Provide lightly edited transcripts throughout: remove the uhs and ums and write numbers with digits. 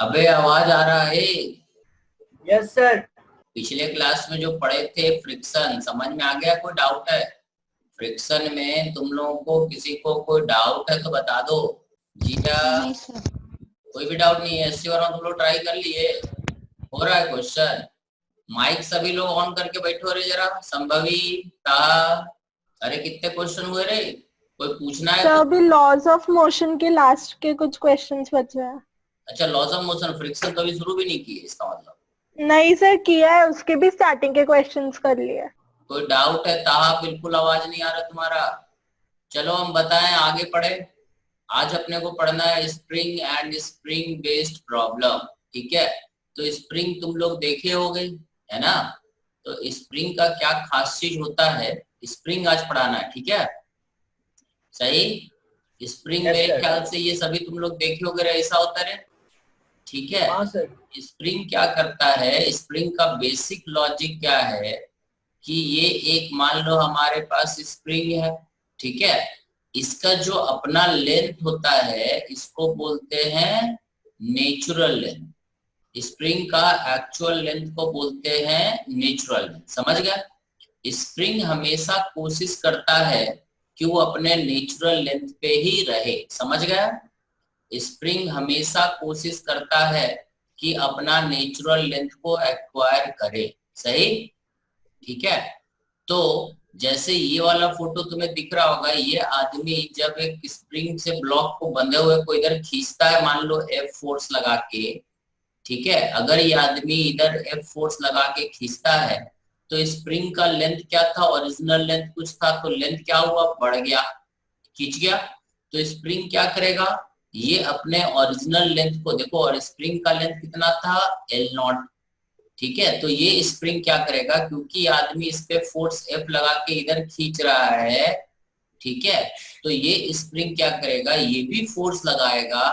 अबे आवाज आ रहा है? Yes sir. पिछले क्लास में जो पढ़े थे फ्रिक्शन, समझ में आ गया? कोई डाउट है फ्रिक्शन में? तुम लोगों को किसी को कोई डाउट है तो बता दो। जिया, नहीं सर। कोई भी डाउट नहीं है? एससी वाला तुम लोग ट्राई कर लिए? हो रहा है क्वेश्चन? माइक सभी लोग ऑन करके बैठो रे जरा। संभवी, ताहा, अरे कितने क्वेश्चन हुए रे? कोई पूछना है सर कुछ? अभी लॉज ऑफ मोशन के लास्ट के कुछ क्वेश्चंस बचे हैं। अच्छा, लॉज ऑफ मोशन, फ्रिक्शन तो अभी शुरू भी नहीं किए इसका मतलब। नहीं सर, किया है, उसके भी स्टार्टिंग के क्वेश्चंस कर लिए। कोई डाउट है? ताहा, बिल्कुल आवाज नहीं आ रहा तुम्हारा। चलो हम बताएं, आगे पढ़े। आज अपने को पढ़ना है spring and spring based problem. ठीक है, तो स्प्रिंग तुम लोग देखे होंगे, है ना? तो स्प्रिंग का क्या खास चीज होता है, स्प्रिंग आज पढ़ाना है। ठीक है, सही। स्प्रिंग यस मेरे सर। ख्याल से ये सभी तुम लोग देखे होगे, ऐसा होता है। ठीक है, हाँ सर। स्प्रिंग क्या करता है, स्प्रिंग का बेसिक लॉजिक क्या है कि ये एक, मान लो हमारे पास स्प्रिंग है, ठीक है, इसका जो अपना लेंथ होता है इसको बोलते हैं नेचुरल लेंथ। स्प्रिंग का एक्चुअल लेंथ को बोलते हैं नेचुरल लेंथ। समझ गया? स्प्रिंग हमेशा कोशिश करता है कि वो अपने नेचुरल लेंथ पे ही रहे। समझ गया? स्प्रिंग हमेशा कोशिश करता है कि अपना नेचुरल लेंथ को एक्वायर करे। सही? ठीक है, तो जैसे ये वाला फोटो तुम्हें दिख रहा होगा, ये आदमी जब एक स्प्रिंग से ब्लॉक को बंधे हुए को इधर खींचता है, मान लो एफ फोर्स लगा के, ठीक है, अगर ये आदमी इधर एफ फोर्स लगा के खींचता है तो स्प्रिंग का लेंथ क्या था, ओरिजिनल लेंथ कुछ था, तो लेंथ क्या हुआ, बढ़ गया, खींच गया। तो स्प्रिंग क्या करेगा, ये अपने ओरिजिनल लेंथ को देखो, और स्प्रिंग का लेंथ कितना था, एल नॉट। ठीक है, तो ये स्प्रिंग क्या करेगा, क्योंकि आदमी इस पे फोर्स एफ लगा के इधर खींच रहा है, ठीक है, तो ये स्प्रिंग क्या करेगा, ये भी फोर्स लगाएगा,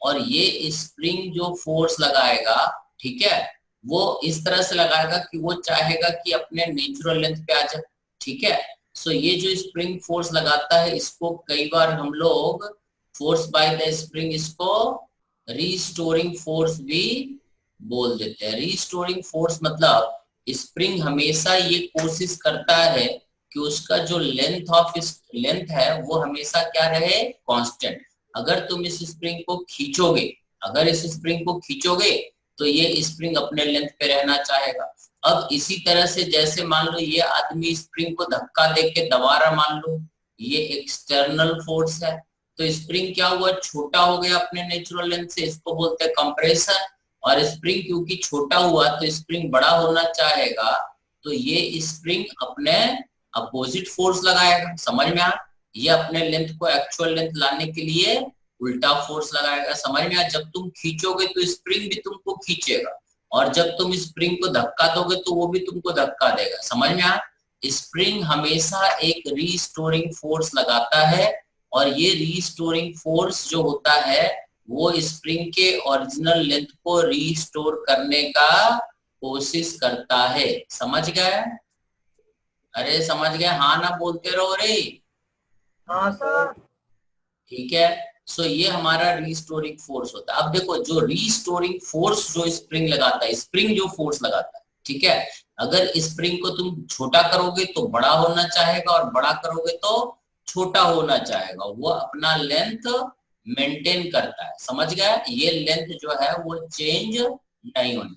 और ये स्प्रिंग जो फोर्स लगाएगा, ठीक है, वो इस तरह से लगाएगा कि वो चाहेगा कि अपने नेचुरल लेंथ पे आ जाए। ठीक है, सो ये जो स्प्रिंग फोर्स लगाता है इसको कई बार हम लोग फोर्स बाय द स्प्रिंग, इसको रीस्टोरिंग फोर्स भी बोल देते हैं। रीस्टोरिंग फोर्स मतलब स्प्रिंग हमेशा ये कोशिश करता है कि उसका जो लेंथ है वो हमेशा क्या रहे, कांस्टेंट। अगर तुम इस स्प्रिंग को खींचोगे, अगर इस स्प्रिंग को खींचोगे तो ये स्प्रिंग अपने लेंथ पे रहना चाहेगा। अब इसी तरह से जैसे मान लो ये आदमी स्प्रिंग को धक्का दे के दबा रहा, मान लो ये एक्सटर्नल फोर्स है, तो स्प्रिंग क्या हुआ, छोटा हो गया अपने नेचुरल लेंथ से, इसको बोलते हैं कंप्रेशन। और स्प्रिंग क्योंकि छोटा हुआ तो स्प्रिंग बड़ा होना चाहेगा, तो ये स्प्रिंग अपने अपोजिट फोर्स लगाएगा। समझ में आ? ये अपने लेंथ को एक्चुअल लेंथ लाने के लिए उल्टा फोर्स लगाएगा। समझ में आ? जब तुम खींचोगे तो स्प्रिंग भी तुमको खींचेगा, और जब तुम स्प्रिंग को धक्का दोगे तो वो भी तुमको धक्का देगा। समझ में आ? स्प्रिंग हमेशा एक रीस्टोरिंग फोर्स लगाता है, और ये रीस्टोरिंग फोर्स जो होता है वो स्प्रिंग के ओरिजिनल लेंथ को रीस्टोर करने का कोशिश करता है। समझ गए? अरे समझ गए? हाँ ना बोलते रहो रे। हाँ सर। ठीक है, सो ये हमारा रीस्टोरिंग फोर्स होता है। अब देखो, जो रीस्टोरिंग फोर्स जो स्प्रिंग लगाता है, स्प्रिंग जो फोर्स लगाता है, ठीक है, अगर स्प्रिंग को तुम छोटा करोगे तो बड़ा होना चाहेगा, और बड़ा करोगे तो छोटा होना चाहेगा। वो अपना लेंथ मेंटेन करता है। समझ गया? ये लेंथ जो है वो चेंज नहीं होनी।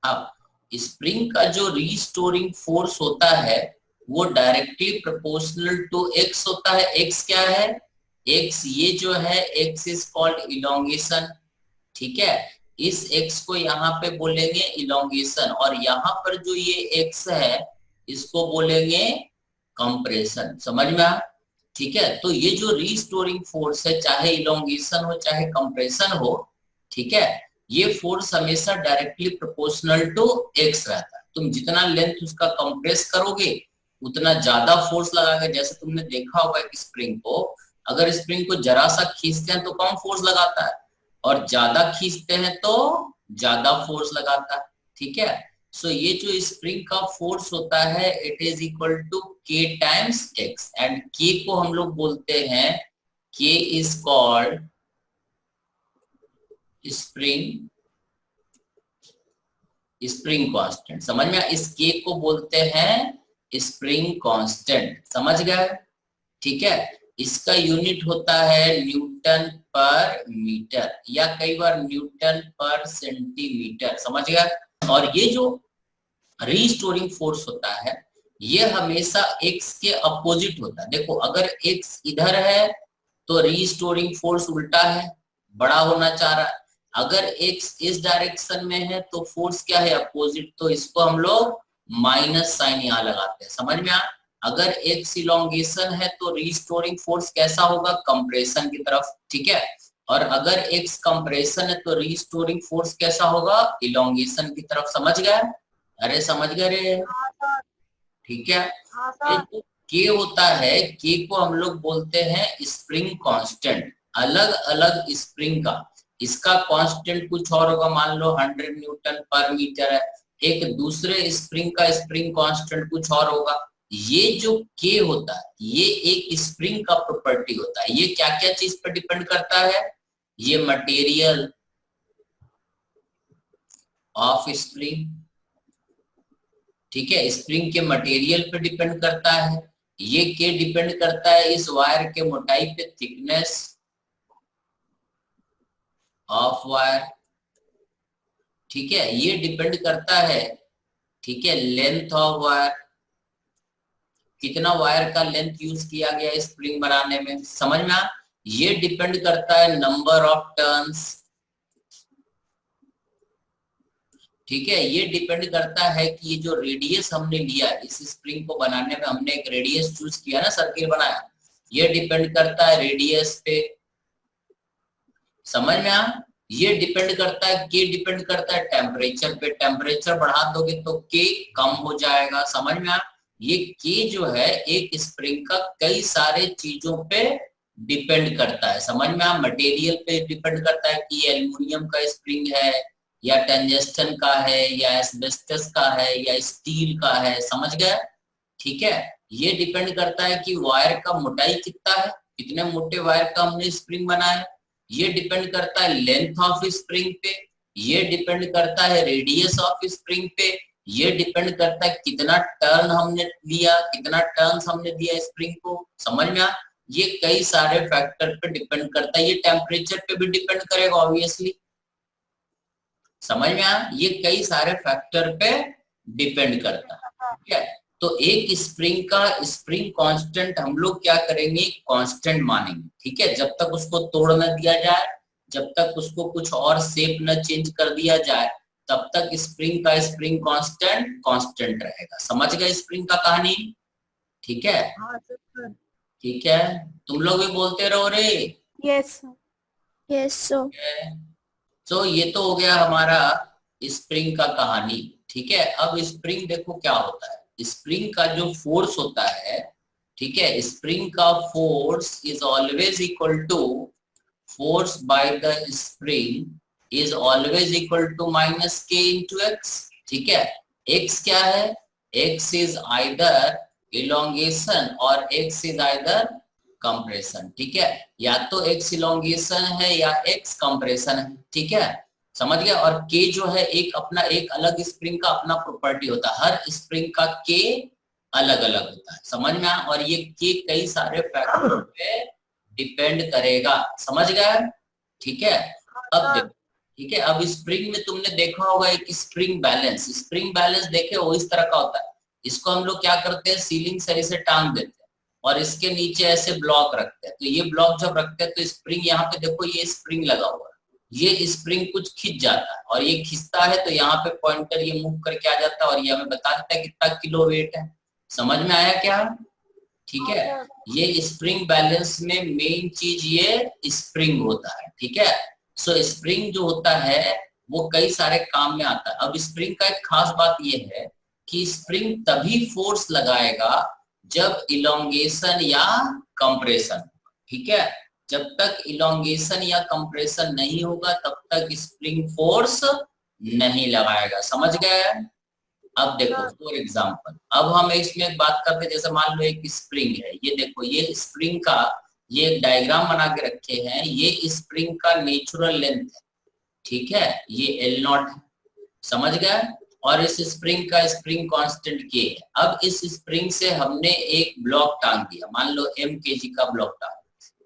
अब स्प्रिंग का जो रीस्टोरिंग फोर्स होता है वो डायरेक्टली प्रोपोर्शनल टू एक्स होता है। एक्स क्या है, एक्स ये जो है, एक्स इज कॉल्ड इलोंगेशन। ठीक है, इस एक्स को यहाँ पे बोलेंगे इलोंगेशन, और यहाँ पर जो ये एक्स है इसको बोलेंगे कंप्रेशन। समझ में आ? ठीक है, तो ये जो रीस्टोरिंग फोर्स है, चाहे इलोंगेशन हो चाहे कंप्रेशन हो, ठीक है, ये फोर्स हमेशा डायरेक्टली प्रोपोर्शनल टू एक्स रहता है। तुम जितना लेंथ उसका कंप्रेस करोगे उतना ज्यादा फोर्स लगाएगा। जैसे तुमने देखा होगा एक स्प्रिंग को, अगर स्प्रिंग को जरा सा खींचते हैं तो कम फोर्स लगाता है, और ज्यादा खींचते हैं तो ज्यादा फोर्स लगाता है। ठीक है, सो ये जो स्प्रिंग का फोर्स होता है इट इज इक्वल टू के टाइम्स एक्स, एंड के को हम लोग बोलते हैं, के इज कॉल्ड स्प्रिंग कांस्टेंट, समझ में? इस के को बोलते हैं स्प्रिंग कांस्टेंट, समझ गए? ठीक है, इसका यूनिट होता है न्यूटन पर मीटर या कई बार न्यूटन पर सेंटीमीटर, समझ गए? और ये जो रीस्टोरिंग फोर्स होता है ये हमेशा x के अपोजिट होता है। देखो अगर x इधर है तो रीस्टोरिंग फोर्स उल्टा है, बड़ा होना चाह रहा है। अगर x इस डायरेक्शन में है तो फोर्स क्या है? अपोजिट, तो इसको हम लोग माइनस साइन यहाँ लगाते हैं, समझ में आ? अगर x इलोंगेशन है तो रीस्टोरिंग फोर्स कैसा होगा? कंप्रेशन की तरफ, ठीक है? और अगर x कंप्रेशन है तो रीस्टोरिंग फोर्स कैसा होगा? इलोंगेशन की तरफ, समझ गए? अरे समझ गए रे? ठीक है। ये जो के होता है, के को हम लोग बोलते हैं स्प्रिंग कांस्टेंट। अलग अलग स्प्रिंग का इसका कांस्टेंट कुछ और होगा, मान लो 100 न्यूटन पर मीटर है, एक दूसरे स्प्रिंग का स्प्रिंग कांस्टेंट कुछ और होगा। ये जो के होता है ये एक स्प्रिंग का प्रॉपर्टी होता है। ये क्या क्या चीज पर डिपेंड करता है? ये मटेरियल ऑफ स्प्रिंग, ठीक है, स्प्रिंग के मटेरियल पे डिपेंड करता है। ये के डिपेंड करता है इस वायर के मोटाई पे, थिकनेस ऑफ वायर, ठीक है। ये डिपेंड करता है, ठीक है, लेंथ ऑफ वायर, कितना वायर का लेंथ यूज किया गया स्प्रिंग बनाने में, समझ में आ? ये डिपेंड करता है नंबर ऑफ टर्न्स, ठीक है। ये डिपेंड करता है कि ये जो रेडियस हमने लिया इस स्प्रिंग को बनाने में, हमने एक रेडियस चूज किया ना, सर्किल बनाया, ये डिपेंड करता है रेडियस पे, समझ में आ? ये डिपेंड करता है, के डिपेंड करता है टेम्परेचर पे, टेम्परेचर बढ़ा दोगे तो के कम हो जाएगा, समझ में आ? ये के जो है एक स्प्रिंग का कई सारे चीजों पे डिपेंड करता है, समझ में आ? मटेरियल पे डिपेंड करता है कि एल्युमिनियम का स्प्रिंग है या टंगस्टन का है या एस्बेस्टस का है या स्टील का है, समझ गए? ठीक है। ये डिपेंड करता है कि वायर का मोटाई कितना है, कितने मोटे वायर का हमने स्प्रिंग बनाया। ये डिपेंड करता है लेंथ ऑफ स्प्रिंग पे, ये डिपेंड करता है रेडियस ऑफ स्प्रिंग पे, ये डिपेंड करता है कितना टर्न हमने लिया, कितना टर्न्स हमने दिया स्प्रिंग को, समझ में आ? ये कई सारे फैक्टर पे डिपेंड करता है। ये टेम्परेचर पे भी डिपेंड करेगा ऑब्वियसली, समझ में आ? ये कई सारे फैक्टर पे डिपेंड करता है, ठीक है। तो एक स्प्रिंग का स्प्रिंग कांस्टेंट हम लोग क्या करेंगे? कांस्टेंट मानेंगे, ठीक है। जब तक उसको तोड़ न दिया जाए, जब तक उसको कुछ और शेप न चेंज कर दिया जाए, तब तक स्प्रिंग का स्प्रिंग कांस्टेंट कांस्टेंट रहेगा, समझ गए स्प्रिंग का कहानी? ठीक है, ठीक है, तुम लोग भी बोलते रहो रे। Yes yes sir. तो ये तो हो गया हमारा स्प्रिंग का कहानी, ठीक है। अब स्प्रिंग देखो क्या होता है, स्प्रिंग का जो फोर्स होता है, ठीक है, स्प्रिंग का force is always equal to force by the spring is always equal to minus K into X, ठीक है। एक्स क्या है? एक्स इज आइदर इलोंगेशन और एक्स इज आइदर कंप्रेशन, ठीक है। या तो एक्स इलोंगेशन है या एक्स कंप्रेशन है, ठीक है, समझ गया। और के जो है एक अपना एक अलग स्प्रिंग का अपना प्रॉपर्टी होता है, हर स्प्रिंग का के अलग अलग होता है, समझ में आ? और ये के कई सारे फैक्टर पे डिपेंड करेगा, समझ गए? ठीक है। अब देखो, ठीक है, अब स्प्रिंग में तुमने देखा होगा एक स्प्रिंग बैलेंस, स्प्रिंग बैलेंस देखे वो इस तरह का होता है। इसको हम लोग क्या करते हैं? सीलिंग से ऐसे टांग देते हैं और इसके नीचे ऐसे ब्लॉक रखते हैं। तो ये ब्लॉक जब रखते हैं तो स्प्रिंग यहाँ पे देखो, ये स्प्रिंग लगा हुआ है, ये स्प्रिंग कुछ खिंच जाता है और ये खिंचता है तो यहाँ पे पॉइंटर ये मूव करके आ जाता है और ये हमें बता देता है कितना किलो वेट है, समझ में आया क्या? ठीक है, ये स्प्रिंग बैलेंस में मेन चीज ये स्प्रिंग होता है, ठीक है। सो स्प्रिंग जो होता है वो कई सारे काम में आता है। अब स्प्रिंग का एक खास बात ये है कि स्प्रिंग तभी फोर्स लगाएगा जब इलोंगेशन या कंप्रेशन, ठीक है। जब तक इलोंगेशन या कंप्रेशन नहीं होगा तब तक स्प्रिंग फोर्स नहीं लगाएगा, समझ गए? अब देखो फॉर एग्जांपल, अब हम इसमें एक बात करते हैं, जैसे मान लो एक स्प्रिंग है, ये देखो, ये स्प्रिंग का ये एक डायग्राम बना के रखे हैं, ये स्प्रिंग का नेचुरल लेंथ है, ठीक है, ये एल नॉट है, समझ गए। और इस स्प्रिंग का स्प्रिंग कांस्टेंट के है। अब इस स्प्रिंग से हमने एक ब्लॉक टांग दिया, मान लो एम के जी का ब्लॉक टांग,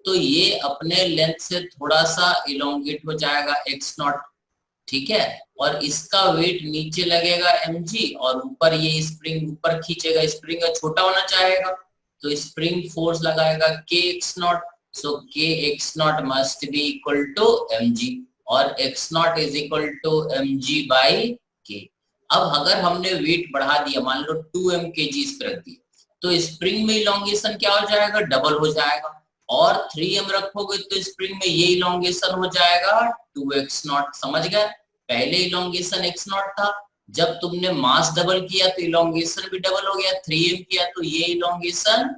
तो ये अपने लेंथ से थोड़ा सा इलोंगेट हो जाएगा एक्स नॉट, ठीक है, और इसका वेट नीचे लगेगा mg और ऊपर ये स्प्रिंग ऊपर खींचेगा, स्प्रिंग का छोटा होना चाहेगा तो स्प्रिंग फोर्स लगाएगा k x not, so k x not must be equal to mg और x not is equal to mg by k। अब अगर हमने वेट बढ़ा दिया, मान लो 2m kg इस पर रख दिया, तो स्प्रिंग में इलोंगेशन क्या हो जाएगा, डबल हो जाएगा, और 3m रखोगे तो स्प्रिंग में ये इलोंगेशन हो जाएगा 2x नॉट, समझ गए। पहले इलोंगेशन x नॉट था, जब तुमने मास डबल किया तो इलोंगेशन भी डबल हो गया, 3m किया तो ये इलोंगेशन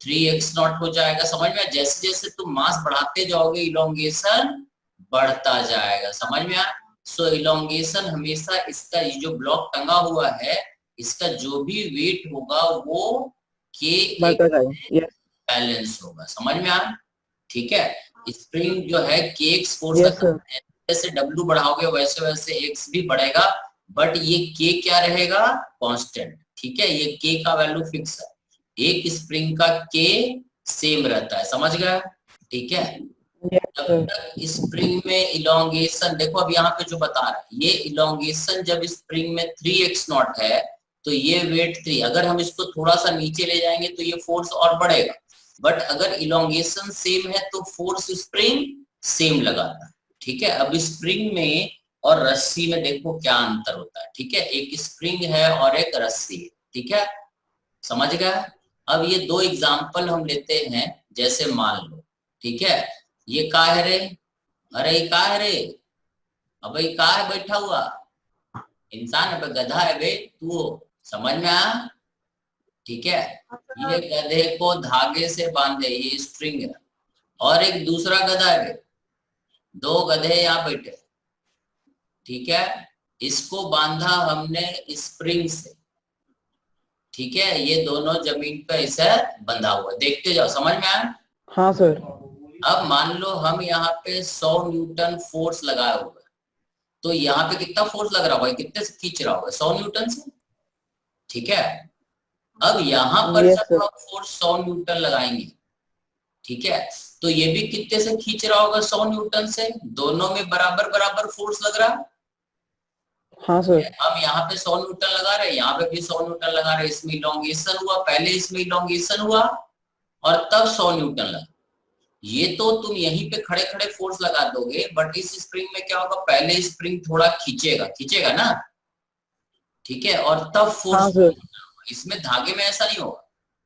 3x नॉट हो जाएगा, समझ में। जैसे जैसे तुम मास बढ़ाते जाओगे इलोंगेशन बढ़ता जाएगा, समझ में आया। सो इलोंगेशन हमेशा इसका ये जो ब्लॉक टंगा हुआ है इसका जो भी वेट होगा वो k बैलेंस होगा, समझ में आया, ठीक है। स्प्रिंग जो है kx फोर्स जैसे w बढ़ाओगे वैसे वैसे x भी बढ़ेगा, बट ये k क्या रहेगा, कांस्टेंट, ठीक है, ये k का वैल्यू फिक्स है, एक स्प्रिंग का k सेम रहता है, समझ गया, ठीक है। जब तक स्प्रिंग में इलोंगेशन, देखो अब यहाँ पे जो बता रहा है, ये इलोंगेशन जब स्प्रिंग में 3x नॉट है तो ये वेट 3, अगर हम इसको थोड़ा सा नीचे ले जाएंगे तो ये फोर्स और बढ़ेगा, बट अगर इलोंगेशन सेम है तो फोर्स स्प्रिंग सेम लगाता है, ठीक है। अब स्प्रिंग में और रस्सी में देखो क्या अंतर होता है, ठीक है, एक स्प्रिंग है और एक रस्सी है, ठीक है, समझ गया। अब ये दो एग्जांपल हम लेते हैं, जैसे मान लो, ठीक है, ये का है रे, अरे ये का है रे, अब ये का है बैठा हुआ, इंसान है, गधा है बे तू, समझ में आया, ठीक है। ये गधे को धागे से बांधे, ये स्ट्रिंग है, और एक दूसरा गधा है, दो गधे यहाँ बैठे, ठीक है, इसको बांधा हमने स्प्रिंग से, ठीक है, ये दोनों जमीन पे ऐसे बंधा हुआ, देखते जाओ, समझ में आया। हाँ सर। अब मान लो हम यहाँ पे 100 न्यूटन फोर्स लगाया हुआ है, तो यहाँ पे कितना फोर्स लग रहा होगा, कितने से खींच रहा होगा, 100 न्यूटन से, ठीक है। अब यहाँ पर जब हम फोर्स 100 न्यूटन लगाएंगे, ठीक है, तो ये भी कितने से खींच रहा होगा, 100 न्यूटन से, दोनों में बराबर बराबर फोर्स लग रहा है। हाँ सर। हम यहाँ पे 100 न्यूटन लगा रहे हैं, यहाँ पे भी 100 न्यूटन लगा रहे हैं, इसमें इलोंगेशन हुआ, पहले इसमें इलोंगेशन हुआ और तब 100 न्यूटन लगा, ये तो तुम यहीं पे खड़े खड़े फोर्स लगा दोगे, बट इस स्प्रिंग में क्या होगा, पहले स्प्रिंग थोड़ा खींचेगा ना, ठीक है, और तब फोर्स, इसमें धागे में ऐसा नहीं होगा,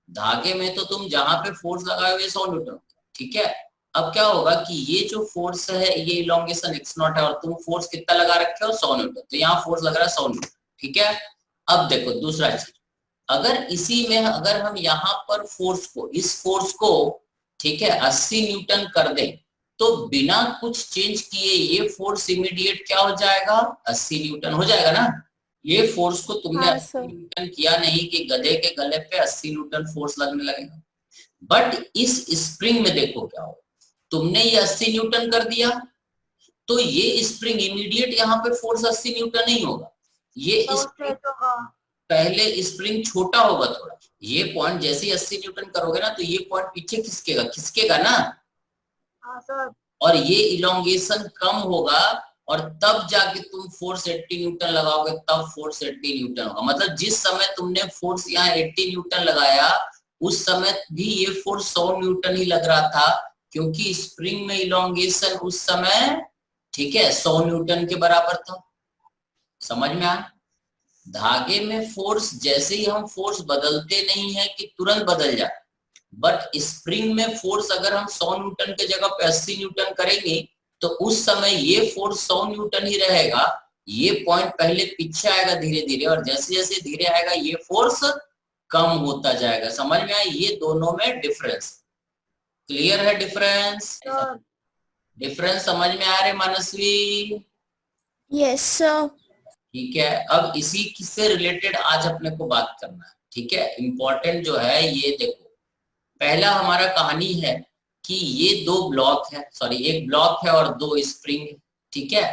धागे में तो तुम जहां पे फोर्स लगाए हुए 100 न्यूटन, ठीक है। अब क्या होगा कि ये जो फोर्स है ये इलोंगेशन x नॉट है और तुम फोर्स कितना लगा रखे हो, 100 न्यूटन, तो यहाँ फोर्स लग रहा है 100 न्यूटन, ठीक है। अब देखो दूसरा चीज, अगर इसी में अगर हम यहाँ पर फोर्स को, इस फोर्स को, ठीक है, 80 न्यूटन कर दें, तो बिना कुछ चेंज किए ये फोर्स इमीडिएट क्या हो जाएगा, 80 न्यूटन हो जाएगा ना। ये फोर्स को तुमने 80 न्यूटन किया नहीं कि गधे के गले पे 80 न्यूटन फोर्स लगने लगेगा, बट इस स्प्रिंग में देखो क्या हो, तुमने ये 80 न्यूटन कर दिया तो ये स्प्रिंग इमीडिएट यहाँ पे फोर्स 80 न्यूटन नहीं होगा, ये पहले स्प्रिंग छोटा होगा थोड़ा, ये पॉइंट जैसे ही 80 न्यूटन करोगे ना तो ये पॉइंट पीछे खिसकेगा ना, और ये इलोंगेशन कम होगा और तब जाके तुम फोर्स 80 न्यूटन लगाओगे, तब फोर्स 80 न्यूटन होगा। मतलब जिस समय तुमने फोर्स यहाँ 80 न्यूटन लगाया उस समय भी ये फोर्स 100 न्यूटन ही लग रहा था, क्योंकि स्प्रिंग में इलोंगेशन उस समय, ठीक है, 100 न्यूटन के बराबर था, समझ में आया। धागे में फोर्स जैसे ही हम फोर्स बदलते नहीं है कि तुरंत बदल जाए, बट स्प्रिंग में फोर्स अगर हम 100 न्यूटन के जगह पे 80 न्यूटन करेंगे तो उस समय ये फोर्स 100 न्यूटन ही रहेगा, ये पॉइंट पहले पीछे आएगा धीरे धीरे, और जैसे जैसे धीरे आएगा ये फोर्स कम होता जाएगा, समझ में आया। ये दोनों में डिफरेंस क्लियर है, डिफरेंस समझ में आ रहे मनस्वी? Yes sir. ठीक है, अब इसी से रिलेटेड आज अपने को बात करना है, ठीक है। इंपॉर्टेंट जो है ये देखो, पहला हमारा कहानी है कि ये दो ब्लॉक है, सॉरी एक ब्लॉक है और दो स्प्रिंग, ठीक है।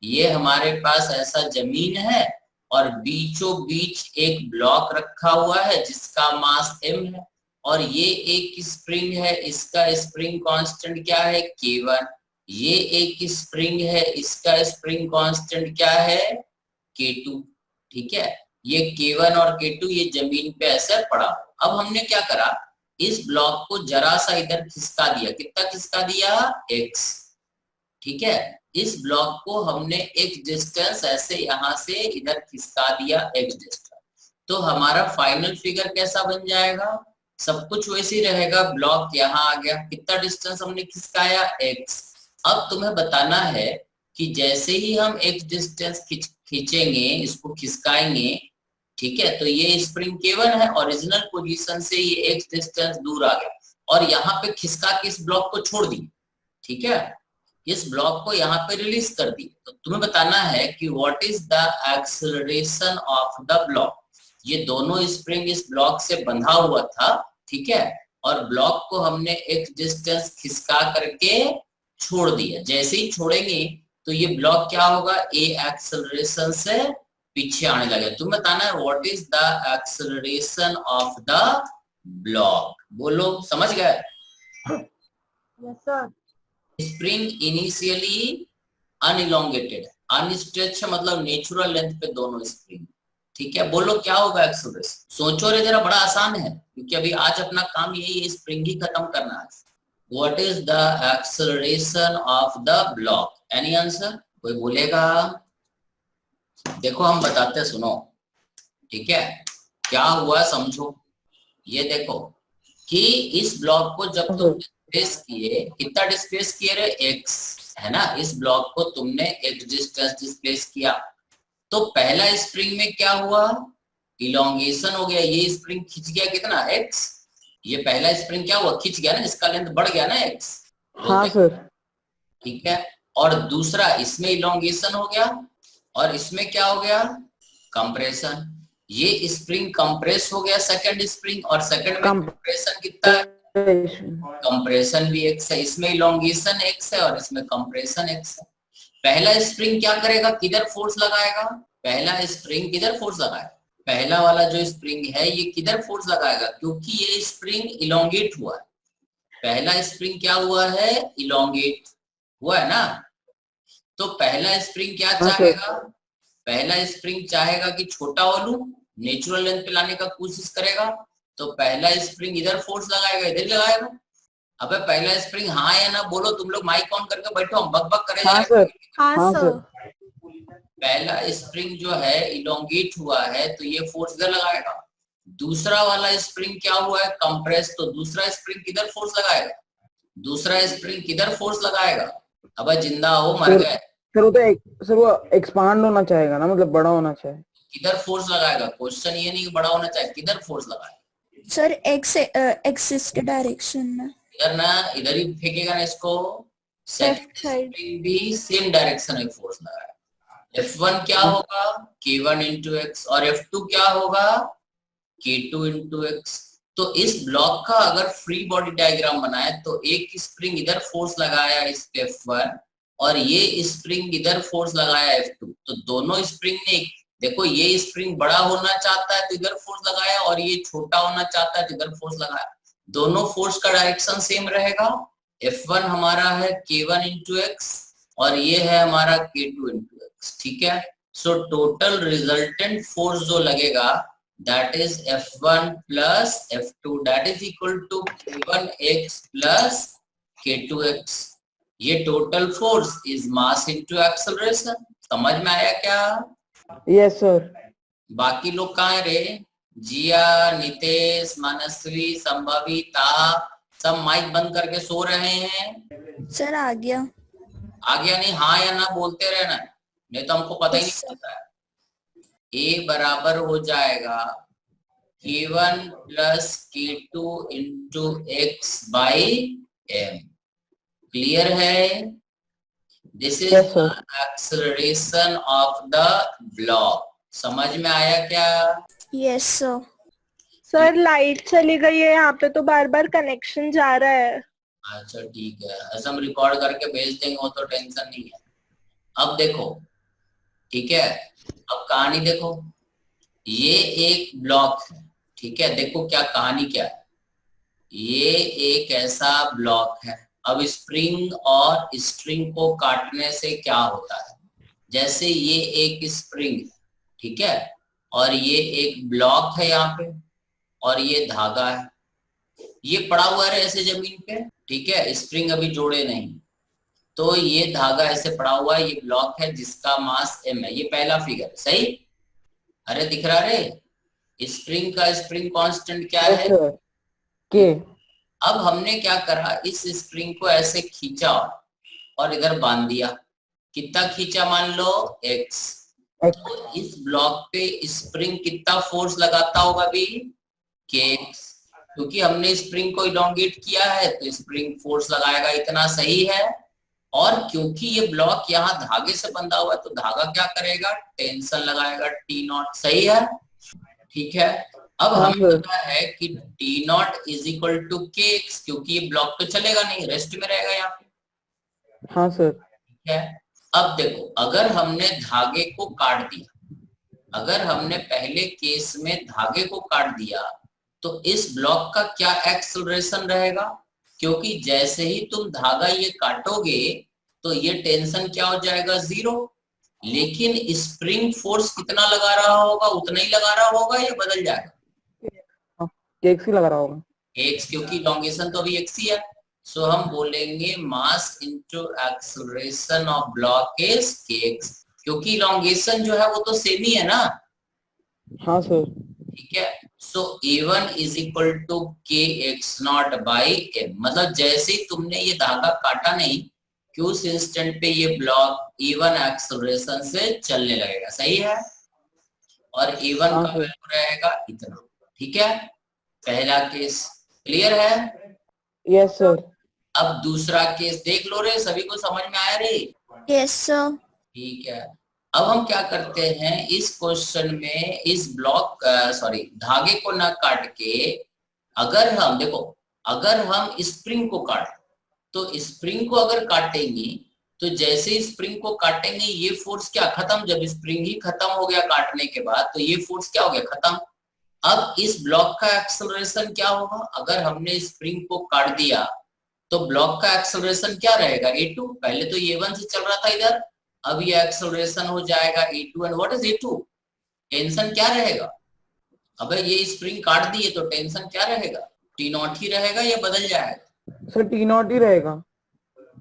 ये हमारे पास ऐसा जमीन है और बीचों बीच एक ब्लॉक रखा हुआ है जिसका मास m है, और ये एक स्प्रिंग है, इसका स्प्रिंग कांस्टेंट क्या है K1। ये एक स्प्रिंग है, इसका स्प्रिंग कांस्टेंट क्या है K2। ठीक है, ये K1 और K2 ये जमीन पे ऐसे पड़ा। अब हमने क्या करा, इस ब्लॉक को जरा सा इधर खिसका दिया। कितना खिसका दिया x। ठीक है, इस ब्लॉक को हमने x डिस्टेंस ऐसे यहां से इधर खिसका दिया x डिस्टेंस। तो हमारा फाइनल फिगर कैसा बन जाएगा, सब कुछ वैसे ही रहेगा। ब्लॉक यहाँ आ गया, कितना डिस्टेंस हमने खिसकाया x। अब तुम्हें बताना है कि जैसे ही हम x डिस्टेंस खींचेंगे, इसको खिसकाएंगे, ठीक है, तो ये स्प्रिंग K1 है, ओरिजिनल पोजीशन से ये x डिस्टेंस दूर आ गया और यहाँ पे खिसका के इस ब्लॉक को छोड़ दी। ठीक है, इस ब्लॉक को यहाँ पे रिलीज कर दी। तो तुम्हें बताना है कि what is the acceleration of the block. ये दोनों स्प्रिंग इस ब्लॉक से बंधा हुआ था, ठीक है, और ब्लॉक को हमने एक डिस्टेंस खिसका करके छोड़ दिया। जैसे ही छोड़ेंगे तो ये ब्लॉक क्या होगा, ए एक्सेलरेशन से पीछे आने लगे। तुम्हें बताना है what is the acceleration of the block. बोलो, समझ गए? Yes sir. Spring initially unelongated, unstretch मतलब नेचुरल लेंथ पे दोनों स्प्रिंग। ठीक है, बोलो क्या होगा एक्सेलरेशन। सोचो रे जरा, बड़ा आसान है क्योंकि अभी आज अपना काम यही है, स्प्रिंग ही खत्म करना है। What is the acceleration of the block? Any answer? कोई बोलेगा? देखो हम बताते, सुनो। ठीक है, क्या हुआ समझो। ये देखो कि इस ब्लॉक को जब तुम डिस्प्लेस किए, कितना डिस्प्लेस किए रे, x है ना। इस ब्लॉक को तुमने x डिस्टेंस डिस्प्लेस किया तो पहला स्प्रिंग में क्या हुआ, इलोंगेशन हो गया। ये स्प्रिंग खिंच गया कितना, x। ये पहला स्प्रिंग क्या हुआ, खिंच गया ना, इसका लेंथ बढ़ गया ना x। हाँ सर। ठीक है, और दूसरा इसमें इलोंगेशन हो गया और इसमें क्या हो गया, कंप्रेशन। ये स्प्रिंग कंप्रेस हो गया सेकंड स्प्रिंग, और सेकंड में कंप्रेशन कितना है, कंप्रेशन भी x है। इसमें इलोंगेशन x है और इसमें कंप्रेशन x है। पहला स्प्रिंग क्या करेगा, किधर फोर्स लगाएगा, पहला स्प्रिंग किधर फोर्स लगाएगा, पहला वाला जो स्प्रिंग है ये किधर फोर्स लगाएगा, क्योंकि ये स्प्रिंग इलोंगेट हुआ है। पहला स्प्रिंग क्या हुआ है, इलोंगेट हुआ है ना। तो पहला स्प्रिंग क्या चाहेगा, पहला स्प्रिंग चाहेगा कि छोटा वॉल्यूम नेचुरल लेंथ पे लाने का कोशिश करेगा। तो पहला स्प्रिंग इधर फोर्स लगाएगा, इधर ही लगाएगा। अबे पहला स्प्रिंग हाँ या ना बोलो, तुम लोग माइक ऑन करके बैठो, हम बक बक करे हाँ सर। हाँ सर। पहला स्प्रिंग जो है इलोंगेट हुआ है तो ये फोर्स इधर लगाएगा। दूसरा वाला स्प्रिंग क्या हुआ है, कंप्रेस, तो दूसरा स्प्रिंग किधर फोर्स लगाएगा, दूसरा स्प्रिंग किधर फोर्स लगाएगा। अब जिंदा हो, मर गए। सर वो एक्सपांड होना चाहेगा ना, मतलब बड़ा होना चाहिए। किधर फोर्स लगाएगा, क्वेश्चन ये नहीं कि बड़ा होना चाहिए, किधर फोर्स लगाएगा सर एक्सिस के डायरेक्शन में। इधर ना, इधर ही फेंकेगा ना इसको, सेकंड भी सेम डायरेक्शन में फोर्स लगाएगा। F1 क्या होगा, K1 into x, और F2 क्या होगा, K2 into x। तो इस ब्लॉक का अगर फ्री बॉडी डायग्राम बनाए तो एक स्प्रिंग इधर फोर्स लगाया इस पे F1 और ये स्प्रिंग इधर फोर्स लगाया F2। तो दोनों स्प्रिंग ने, देखो ये स्प्रिंग बड़ा होना चाहता है तो इधर फोर्स लगाया, और ये छोटा होना चाहता है तो इधर फोर्स लगाया। दोनों फोर्स का डायरेक्शन सेम रहेगा। F1 हमारा है K1 into x और ये है हमारा K2 into x। ठीक है, सो टोटल रिजल्टेंट फोर्स जो लगेगा that is F1 plus F2 that is equal to K1x plus K2x। ये total force is mass into acceleration. समझ में आया क्या? Yes sir. बाकी लोग कहाँ है रे, जिया, नितेश, मनस्वी, संभवी, ताहा, सब माइक बंद करके सो रहे हैं। सर आ गया। आ गया नहीं, हाँ या ना बोलते रहना, नहीं तो हमको पता ही नहीं चलता है। A बराबर हो जाएगा K1 plus K2 into x by m। Clear है? This is acceleration of the block. समझ में आया क्या? Yes sir. सर लाइट चली गई है यहाँ पे, तो बार बार कनेक्शन जा रहा है। अच्छा ठीक है, ऐसा हम रिकॉर्ड करके भेज देंगे, वो तो टेंशन नहीं है। अब देखो ठीक है। अब कहानी देखो, ये एक ब्लॉक है, ठीक है। देखो क्या कहानी क्या है, ये एक ऐसा ब्लॉक है। अब स्प्रिंग और स्ट्रिंग को काटने से क्या होता है, जैसे ये एक स्प्रिंग है, ठीक है, और ये एक ब्लॉक है यहाँ पे, और ये धागा है, ये पड़ा हुआ है ऐसे जमीन पे, ठीक है, स्प्रिंग अभी जोड़े नहीं, तो ये धागा ऐसे पड़ा हुआ है, ये ब्लॉक है जिसका मास m है। ये पहला फिगर, सही। अरे दिख रहा रे, स्प्रिंग का स्प्रिंग कांस्टेंट क्या यस है, सर, के। अब हमने क्या करा, इस स्प्रिंग को ऐसे खींचा और इधर बांध दिया। कितना खींचा, मान लो x। तो इस ब्लॉक पे स्प्रिंग कितना फोर्स लगाता होगा अभी, kx, क्योंकि हमने स्प्रिंग को इलोंगेट किया है तो स्प्रिंग फोर्स लगाएगा इतना, सही है। और क्योंकि ये ब्लॉक यहाँ धागे से बंधा हुआ है तो धागा क्या करेगा, टेंशन लगाएगा, टी नॉट, सही है, ठीक है। अब हाँ हमें सर। पता है कि T not is equal to K X, क्योंकि ये ब्लॉक तो चलेगा नहीं, रेस्ट में रहेगा यहाँ पे, हाँ सर। ठीक है। अब देखो, अगर हमने धागे को काट दिया, अगर हमने पहले केस में धागे को काट दिया तो इस ब्लॉक का क्या एक्सेलरेशन रहेगा, क्योंकि जैसे ही तुम धागा ये काटोगे तो ये टेंशन क्या हो जाएगा, 0। लेकिन स्प्रिंग फोर्स कितना लगा रहा होगा, उतना ही लगा रहा होगा या बदल जाएगा, केक ही लगा रहा होगा। एक्स, क्योंकि लॉन्गेशन तो अभी एक्स ही है। सो हम बोलेंगे मास into acceleration of block is kx, क्योंकि लॉन्गेशन जो है वो तो सेम ही है ना, हाँ सर। ठीक है। So A1 is equal to kx0 by m, मतलब जैसे ही तुमने ये धागा काटा नहीं कि उस इंस्टेंट पे ये ब्लॉक A1 एक्सेलरेशन से चलने लगेगा, सही है। और A1 हाँ का सर। वैल्यू रहेगा इतना, ठीक है। पहला केस क्लियर है। Yes sir. अब दूसरा केस देख लो रे, सभी को समझ में आया रे, Yes, sir. ठीक है। अब हम क्या करते हैं, इस क्वेश्चन में इस ब्लॉक सॉरी धागे को ना काट के, अगर हम देखो, अगर हम स्प्रिंग को काट, तो स्प्रिंग को अगर काटेंगे तो जैसे ही स्प्रिंग को काटेंगे ये फोर्स क्या खत्म, जब स्प्रिंग ही खत्म हो गया काटने के बाद तो ये फोर्स क्या हो गया, खत्म। अब इस ब्लॉक का एक्सेलरेशन क्या होगा, अगर हमने स्प्रिंग को काट दिया तो ब्लॉक का एक्सेलरेशन क्या रहेगा, A2। पहले तो A1 से चल रहा था इधर, अब ये एक्सेलरेशन हो जाएगा A2। And what is A2, tension क्या रहेगा, अबे ये स्प्रिंग काट दी है तो टेंशन क्या रहेगा, T0 ही रहेगा या बदल जाएगा, सर टी नॉट ही रहेगा।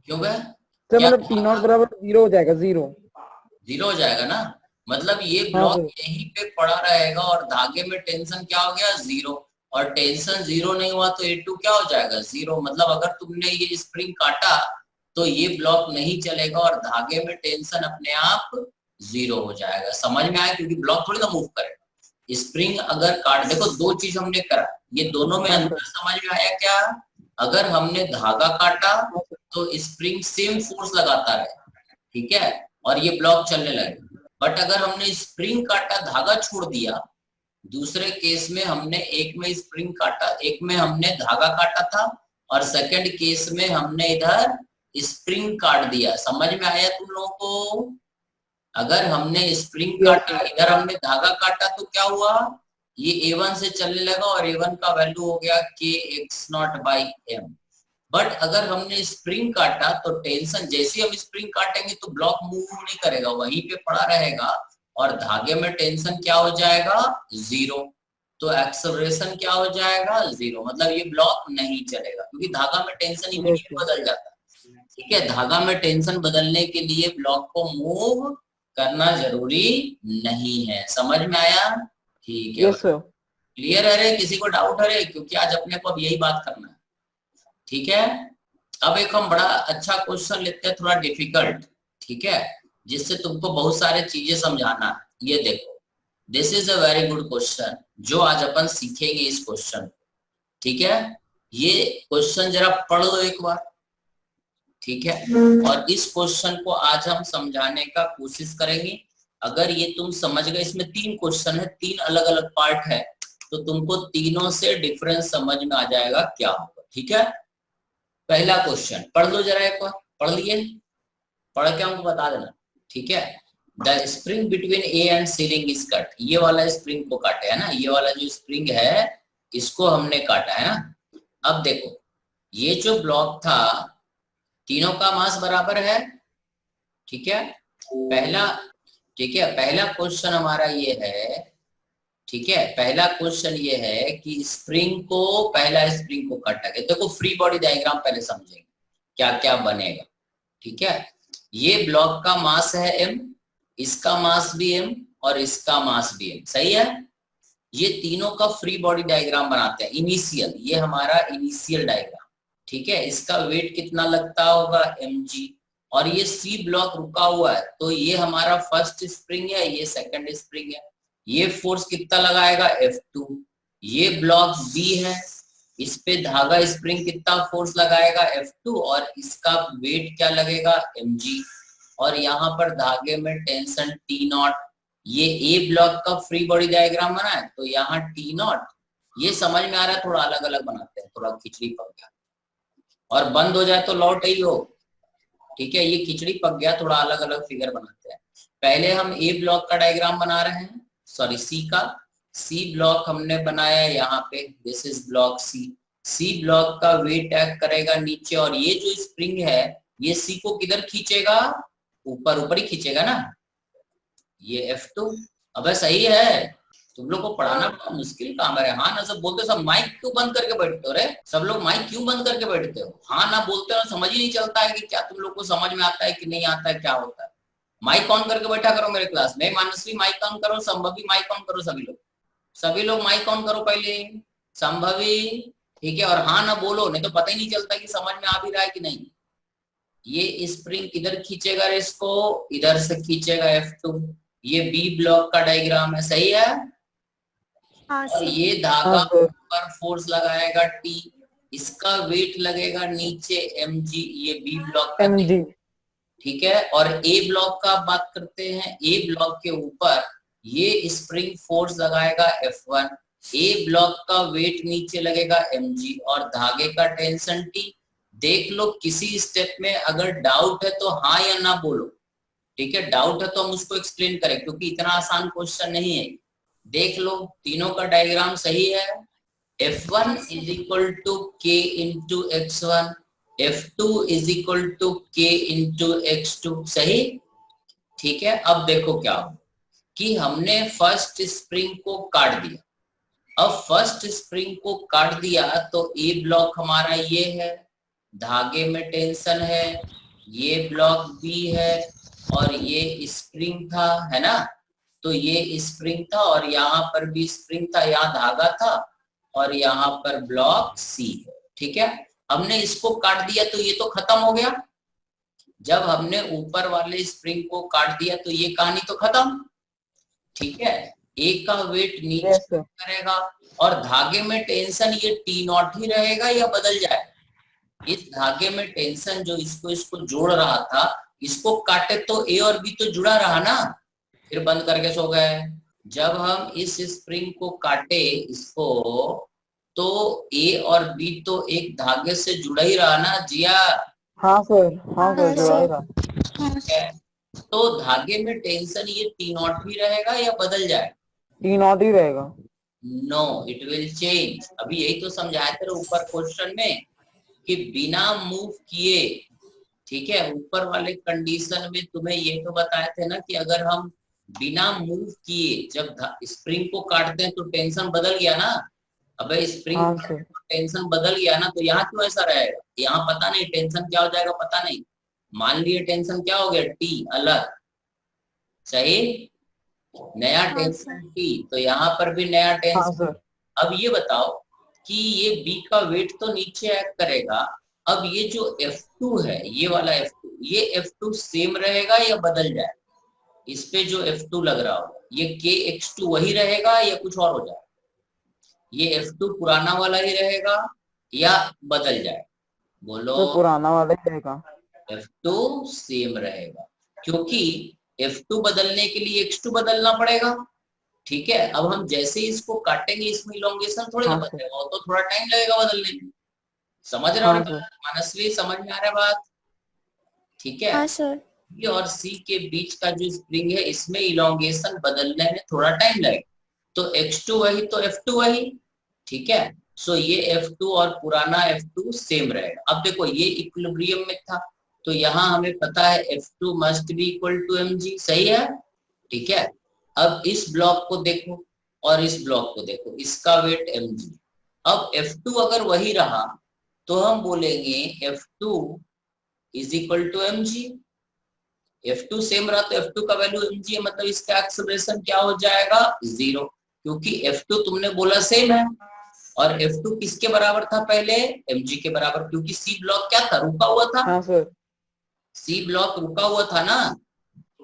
क्यों बे, सर क्या मतलब टी नॉट बराबर 0 हो जाएगा, 0। 0 हो जाएगा ना, मतलब ये हाँ ब्लॉक सर। यहीं पे पड़ा रहेगा और धागे में टेंशन क्या हो गया, 0। और टेंशन 0 नहीं हुआ तो A2 क्या हो जाएगा, 0। मतलब अगर तुमने ये स्प्रिंग काटा तो ये ब्लॉक नहीं चलेगा और धागे में टेंशन अपने आप 0 हो जाएगा, समझ में आया, क्योंकि ब्लॉक थोड़ी ना मूव करेगा। स्प्रिंग अगर काट, देखो दो चीज हमने करा, ये दोनों में अंतर समझ में आया क्या, अगर हमने धागा काटा तो स्प्रिंग सेम फोर्स लगाता है, ठीक है, और ये ब्लॉक चलने लगे। बट अगर हमने स्प्रिंग काटा, धागा छोड़ दिया, दूसरे केस में हमने एक में स्प्रिंग काटा, एक में हमने धागा काटा था, और सेकंड केस में हमने इधर स्प्रिंग काट दिया, समझ में आया तुम लोगों को। अगर हमने स्प्रिंग काटा, इधर हमने धागा काटा तो क्या हुआ, ये A1 से चलने लगा और A1 का वैल्यू हो गया kx0 बाई m। बट अगर हमने स्प्रिंग काटा तो टेंशन, जैसे हम स्प्रिंग काटेंगे तो ब्लॉक मूव नहीं करेगा, वहीं पे पड़ा रहेगा और धागे में टेंशन क्या हो जाएगा, 0। तो एक्सेलरेशन क्या हो जाएगा, 0, मतलब ये ब्लॉक नहीं चलेगा क्योंकि धागा में टेंशन इमीडिएट बदल जाता है, ठीक है। धागा में टेंशन बदलने के लिए ब्लॉक को मूव करना जरूरी नहीं है, समझ में आया, ठीक है। Yes sir. क्लियर है रे, किसी को डाउट है रे, क्योंकि आज अपने को अब यही बात करना है, ठीक है। अब एक हम बड़ा अच्छा क्वेश्चन लेते हैं, थोड़ा डिफिकल्ट, ठीक है, जिससे तुमको बहुत सारे चीजें समझाना है। ये देखो, this is a very good question जो आज अपन सीखेंगे इस क्वेश्चन, ठीक है। ये क्वेश्चन जरा पढ़ लो एक बार, ठीक है, और इस क्वेश्चन को आज हम समझाने का कोशिश करेंगे। अगर ये तुम समझ गए, इसमें 3 क्वेश्चन है, 3 अलग अलग पार्ट है, तो तुमको तीनों से डिफरेंस समझ में आ जाएगा क्या होगा, ठीक है। पहला क्वेश्चन पढ़ लो जरा एक बार, पढ़ लिए, पढ़ के हमको बता देना, ठीक है। The spring between A and ceiling is cut. ये वाला स्प्रिंग को काटे है ना, ये वाला जो स्प्रिंग है इसको हमने काटा है ना। अब देखो ये जो ब्लॉक था तीनों का मास बराबर है, ठीक है। पहला क्वेश्चन हमारा ये है, ठीक है, पहला क्वेश्चन ये है कि पहला स्प्रिंग को काटा गया। देखो फ्री बॉडी डायग्राम पहले समझेंगे क्या क्या बनेगा, ठीक है। ये ब्लॉक का मास है m, इसका मास भी m और इसका मास भी m, सही है। ये तीनों का फ्री बॉडी डायग्राम बनाते हैं इनिशियल, ये हमारा इनिशियल डायग्राम, ठीक है। इसका वेट कितना लगता होगा mg, और ये C ब्लॉक रुका हुआ है तो ये हमारा फर्स्ट स्प्रिंग है, ये सेकंड स्प्रिंग है। ये फोर्स कितना लगाएगा F2। ये ब्लॉक B है, इस पे धागा स्प्रिंग कितना फोर्स लगाएगा F2 और इसका वेट क्या लगेगा mg, और यहाँ पर धागे में टेंशन T0। ये A ब्लॉक का फ्री बॉडी डायग्राम बना है तो यहाँ T0, ये समझ में आ रहा है। थोड़ा अलग अलग बनाते हैं, थोड़ा खिचड़ी पक गया और बंद हो जाए तो लौट ही हो, ठीक है। ये खिचड़ी पक गया, थोड़ा अलग अलग फिगर बनाते हैं। पहले हम A ब्लॉक का डायग्राम बना रहे हैं, सॉरी C का। C ब्लॉक हमने बनाया यहाँ पे, this is block C block का वेट एक्ट करेगा नीचे, और ये जो स्प्रिंग है ये C को किधर खींचेगा, ऊपर ही खींचेगा ना, ये F2। अब सही है, तुम लोग को पढ़ाना बड़ा मुश्किल काम है। हाँ ना सब बोलते हो, सब माइक क्यों बंद करके बैठते हो रे, सब लोग माइक क्यों बंद करके बैठते हो? हाँ ना बोलते हो, समझ ही नहीं चलता है कि क्या तुम लोग को समझ में आता है कि नहीं आता है, क्या होता है। माइक ऑन करके बैठा करो मेरे क्लास में। मानसवी माइक ऑन करो, संभवी माइक ऑन करो, सभी लोग माइक ऑन करो पहले, संभवी, ठीक है। और हाँ ना बोलो, नहीं तो पता ही नहीं चलता कि समझ में आ भी रहा है कि नहीं। ये स्प्रिंग किधर खींचेगा, इसको इधर से खींचेगा F2। ये B ब्लॉक का डायग्राम है, सही है। और ये धागा पर फोर्स लगाएगा T, इसका वेट लगेगा नीचे mg, ये B ब्लॉक का mg, ठीक है। और A ब्लॉक का बात करते हैं, A ब्लॉक के ऊपर ये स्प्रिंग फोर्स लगाएगा F1, A ब्लॉक का वेट नीचे लगेगा mg और धागे का टेंशन T। देख लो किसी स्टेप में अगर डाउट है तो हाँ या ना बोलो, ठीक है। डाउट है तो हम उसको एक्सप्लेन करें, क्योंकि इतना आसान क्वेश्चन नहीं है। देख लो तीनों का डायग्राम सही है। F1 is equal to K into X1, F2 is equal to K into X2, सही, ठीक है। अब देखो क्या हो कि हमने फर्स्ट स्प्रिंग को काट दिया। अब फर्स्ट स्प्रिंग को काट दिया तो A ब्लॉक हमारा ये है, धागे में टेंशन है, ये ब्लॉक B है और ये स्प्रिंग था, है ना। तो ये स्प्रिंग था और यहाँ पर भी स्प्रिंग था, यहाँ धागा था और यहाँ पर ब्लॉक C है, ठीक है। हमने इसको काट दिया तो ये तो खत्म हो गया। जब हमने ऊपर वाले स्प्रिंग को काट दिया तो ये कहानी तो खत्म, ठीक है। A का वेट नीचे करेगा और धागे में टेंशन ये T0 ही रहेगा या बदल जाए। इस धागे में टेंशन जो इसको जोड़ रहा था, इसको काटे तो A और B तो जुड़ा रहा ना, फिर बंद करके सो गए। जब हम इस स्प्रिंग को काटे इसको, तो A और B तो एक धागे से जुड़ा ही रहा ना जिया। हाँ सर, जुड़ा ही रहा। तो धागे में टेंशन ये T0 ही रहेगा या बदल जाए? T0 ही रहेगा। No, it will change. अभी यही तो समझाया थे ऊपर क्वेश्चन में कि बिना मूव किए, ठीक है। ऊपर वाले कंडीशन में तुम्हें ये तो बताए थे ना कि अगर हम बिना मूव किए जब स्प्रिंग को काटते हैं तो टेंशन बदल गया ना। अबे स्प्रिंग टेंशन बदल गया ना, तो यहाँ क्यों ऐसा रहेगा? यहाँ पता नहीं टेंशन क्या हो जाएगा, पता नहीं। मान लिए टेंशन क्या हो गया, T अलग, सही, नया टेंशन T, तो यहाँ पर भी नया टेंशन। अब ये बताओ कि ये B का वेट तो नीचे एक्ट करेगा। अब ये जो F2 है, ये वाला F2, ये F2 सेम रहेगा या बदल जाए? इस पे जो F2 लग रहा होगा ये KX2 वही रहेगा या कुछ और हो जाए? ये F2 पुराना वाला ही रहेगा या बदल जाए? बोलो। तो पुराना वाला ही रहेगा। F2 सेम रहेगा, क्योंकि F2 बदलने के लिए X2 बदलना पड़ेगा, ठीक है। अब हम जैसे ही इसको काटेंगे इसमें इलोंगेशन थोड़ी ना बदलेगा, तो थोड़ा टाइम लगेगा बदलने में। समझ रहे हो मानसवी, समझ में आ रहा है बात, ठीक है। हाँ सर। बी और सी के बीच का जो स्प्रिंग है इसमें इलोंगेशन बदलने में थोड़ा टाइम लगेगा, तो x2 वही तो f2 वही, ठीक है। सो ये f2 और पुराना f2 सेम रहेगा। अब देखो ये इक्विलिब्रियम में था, तो यहाँ हमें पता है f2 must be equal to mg, सही है, ठीक है। अब इस ब्लॉक को देखो और इस ब्लॉक को देखो, इसका वेट mg। अब f2 अगर वही रहा तो हम बोलेंगे f2 is equal to mg। f2 same रहा तो f2 का वैल्यू mg है, मतलब इसका एक्सेलरेशन क्या हो जाएगा, 0, क्योंकि f2 तुमने बोला सेम है और f2 किसके बराबर था पहले, mg के बराबर, क्योंकि c ब्लॉक क्या था, रुका हुआ था। हाँ सर। c ब्लॉक रुका हुआ था ना,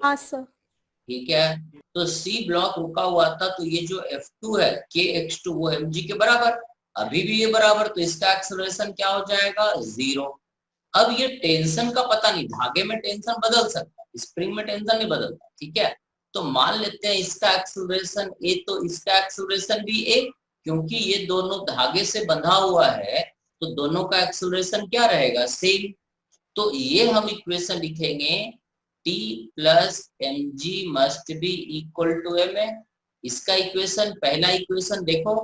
हाँ सर। ठीक है। तो c ब्लॉक रुका हुआ था, तो ये जो f2 है kx2 वो mg के बराबर, अभी भी ये बराबर, तो इसका एक्सेलरेशन क्या हो जाएगा, 0। अब ये टेंशन का पता नहीं, धागे में टेंशन बदल सकता है, स्प्रिंग में टेंशन नहीं बदलता, ठीक है। तो मान लेते हैं इसका एक्सेलरेशन a, तो इसका एक्सेलरेशन भी a, क्योंकि ये दोनों धागे से बंधा हुआ है, तो दोनों का एक्सेलरेशन क्या रहेगा, सेम। तो ये हम इक्वेशन लिखेंगे t plus mg must be equal to ma। इसका इक्वेशन, पहला इक्वेशन देखो,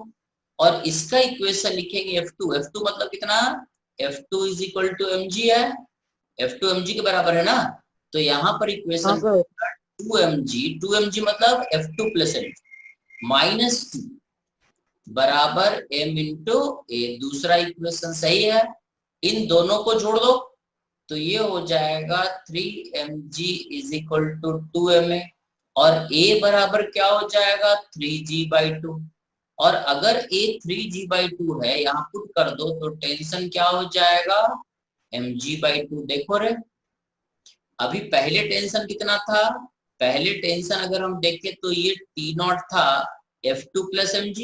और इसका इक्वेशन लिखेंगे f2। f2 मतलब कितना, f2 is equal to mg है, f2 mg के बराबर है ना, तो यहाँ पर हाँ इक्वेशन सर। 2mg मतलब f2 प्लस mg माइनस 2 बराबर m इंटू a, दूसरा इक्वेशन सही है। इन दोनों को जोड़ दो तो ये हो जाएगा 3mg is equal to 2ma, और a बराबर क्या हो जाएगा, 3g/2। और अगर a 3g/2 है, यहाँ पुट कर दो तो टेंशन क्या हो जाएगा, mg/2। देखो रे, अभी पहले टेंशन कितना था, पहले टेंशन अगर हम देखें तो ये T0 था f2 plus mg,